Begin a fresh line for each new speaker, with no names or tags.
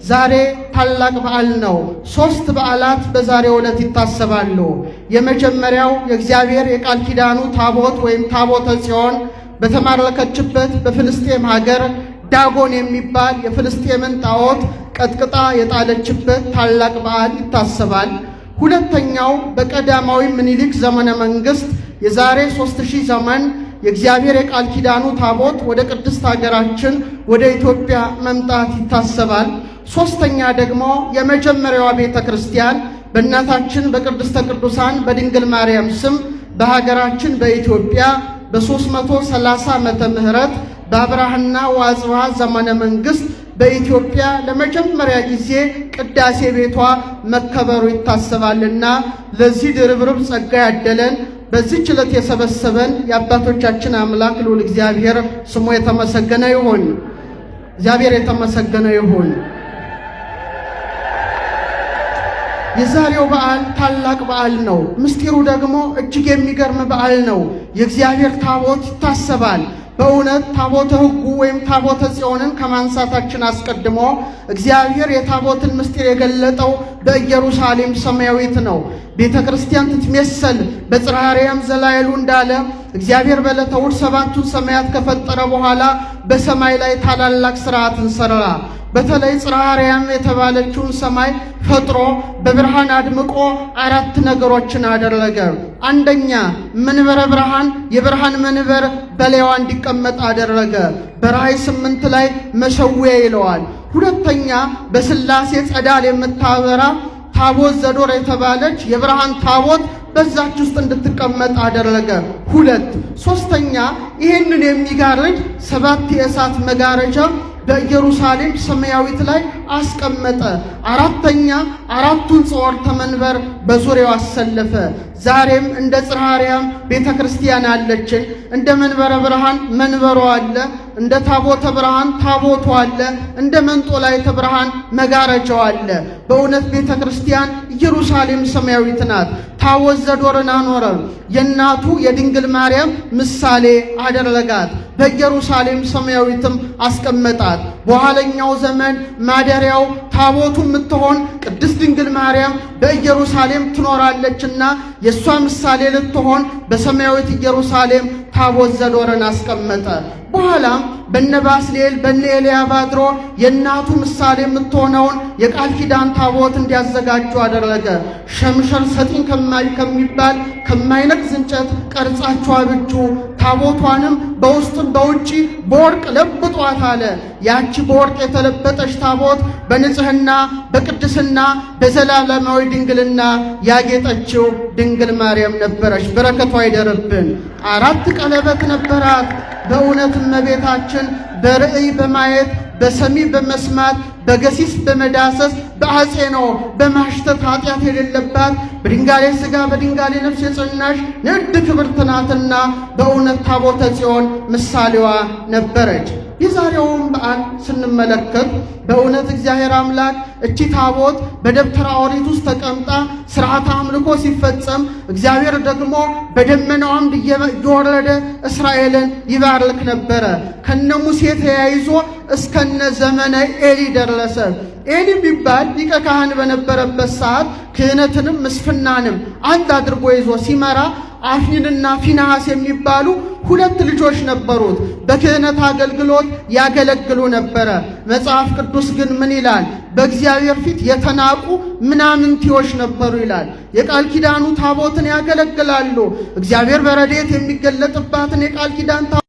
ዛሬ ታላቅ በዓል ነው። 3 በዓላት በዛሬው ዕለት ይታሰባሉ። የመጀመሪያው የእግዚአብሔር የቃል ኪዳኑ ታቦት ወይም ታቦተ ጽዮን በተማረከችበት በፍልስጤም ሀገር ዳጎን የሚባል የፍልስጤምን ጣዖት ቀጥቅጣ የጣለችበት ታላቅ በዓል ይታሰባል። ሁለተኛው በቀዳማዊ ምኒልክ ዘመነ መንግስት የዛሬ 3000 ዘመን የእግዚአብሔር የቃል ኪዳኑ ታቦት ወደ ቅድስት ሀገራችን ወደ ኢትዮጵያ መምጣት ይታሰባል። ሶስተኛ ደግሞ የመጀመሪያዋ ቤተ ክርስቲያን በእናታችን በቅድስተ ቅዱሳን በድንግል ማርያም ስም በሀገራችን በኢትዮጵያ በ330 ዓመተ ምህረት በአብርሃና ወአጽብሃ ዘመነ መንግስት በኢትዮጵያ ለመጀመሪያ ጊዜ ቅዳሴ ቤቷ መከበሩ ይታሰባልና ለዚህ ድርብርብ ጸጋ ያደለን በዚህ ዕለት የሰበሰበን የአባቶቻችን አምላክ ልዑል እግዚአብሔር ስሙ የተመሰገነ ይሁን። እግዚአብሔር የተመሰገነ ይሁን። የዛሬው በዓል ታላቅ በዓል ነው። ምስጢሩ ደግሞ እጅግ የሚገርም በዓል ነው። የእግዚአብሔር ታቦት ይታሰባል። በእውነት ታቦተ ሕጉ ወይም ታቦተ ጽዮንን ከማንሳታችን አስቀድሞ እግዚአብሔር የታቦትን ምስጢር የገለጠው በኢየሩሳሌም ሰማያዊት ነው። ቤተ ክርስቲያን ትትመሰል በጽርሐ አርያም ዘላይሉ እንዳለ እግዚአብሔር በዕለተ እሑድ 7ቱን ሰማያት ከፈጠረ በኋላ በሰማይ ላይ ታላላቅ ሥርዓትን ሠራ። በተለይ ጽርሐ አርያም የተባለችውን ሰማይ ፈጥሮ በብርሃን አድምቆ 4 ነገሮችን አደረገ። አንደኛ መንበረ ብርሃን የብርሃን መንበር በላይዋ እንዲቀመጥ አደረገ። በራእይ 8 ላይ መሠዊያ ይለዋል። ሁለተኛ በሥላሴ ጸዳል የምታበራ ታቦት ዘዶር የተባለች የብርሃን ታቦት በዛች ውስጥ እንድትቀመጥ አደረገ። 2 ሶስተኛ ይህንን የሚጋርድ 7 የእሳት መጋረጃ በኢየሩሳሌም ሰማያዊት ላይ አስቀመጠ። 4ኛ 4ቱን ጸወርተ መንበር በዙሪያው አሰለፈ። ዛሬም እንደ ጽርሐ አርያም ቤተ ክርስቲያን አለችን። እንደ መንበረ ብርሃን መንበሩ አለ። እንደ ታቦተ ብርሃን ታቦቱ አለ። እንደ መንጦላዕተ ብርሃን መጋረጃው አለ። በእውነት ቤተ ክርስቲያን ኢየሩሳሌም ሰማያዊት ናት። ታቦት ዘዶርን አኖረ። የእናቱ የድንግል ማርያም ምሳሌ አደረጋት። በኢየሩሳሌም ሰማያዊትም አስቀመጣት። በኋለኛው ዘመን ማደሪያው ታቦቱ የምትሆን ቅድስት ድንግል ማርያም በኢየሩሳሌም ትኖራለችና የእሷ ምሳሌ ልትሆን በሰማያዊት ኢየሩሳሌም ታቦት ዘዶርን አስቀመጠ። በኋላም በነ ባስልኤል በነ ኤልያብ አድሮ የእናቱ ምሳሌ የምትሆነውን የቃል ኪዳን ታቦት እንዲያዘጋጁ አደረገ። ሸምሸር ሰጢን ከሚባል ከማይነቅዝ እንጨት ቀርጻችሁ አብጁ፣ ታቦቷንም በውስጥም በውጪ በወርቅ ለብጧት አለ። ያቺ በወርቅ የተለበጠች ታቦት በንጽህና በቅድስና በዘላለማዊ ድንግልና ያጌጠችው ድንግል ማርያም ነበረች። በረከቷ ይደርብን። 4 ቀለበት ነበራት። በእውነት እመቤታችን በርዕይ በማየት በሰሚ በመስማት በገሲስ በመዳሰስ በአጼኖ በማሽተት ኃጢአት የሌለባት በድንጋሌ ሥጋ በድንጋሌ ነፍስ የጸናሽ ንዕድ ክብርት ናትና በእውነት ታቦተ ጽዮን ምሳሌዋ ነበረች። የዛሬውን በዓል ስንመለከት በእውነት እግዚአብሔር አምላክ እቺ ታቦት በደብተራ ኦሪት ውስጥ ተቀምጣ ሥርዓተ አምልኮ ሲፈጸም እግዚአብሔር ደግሞ በደመናው አምድ እየወረደ እስራኤልን ይባርክ ነበረ። ከነ ሙሴ ተያይዞ እስከነ ዘመነ ኤሊ ደረሰ። ኤሊ ቢባል ሊቀ ካህን በነበረበት ሰዓት ክህነትንም ምስፍናንም አንድ አድርጎ ይዞ ሲመራ አፍኒንና ፊንሐስ የሚባሉ 2 ልጆች ነበሩት። በክህነት አገልግሎት ያገለግሉ ነበረ። መጽሐፍ ቅዱስ ግን ምን ይላል? በእግዚአብሔር ፊት የተናቁ ምናምንቴዎች ነበሩ ይላል። የቃል ኪዳኑ ታቦትን ያገለግላሉ። እግዚአብሔር በረድኤት የሚገለጥባትን የቃል ኪዳን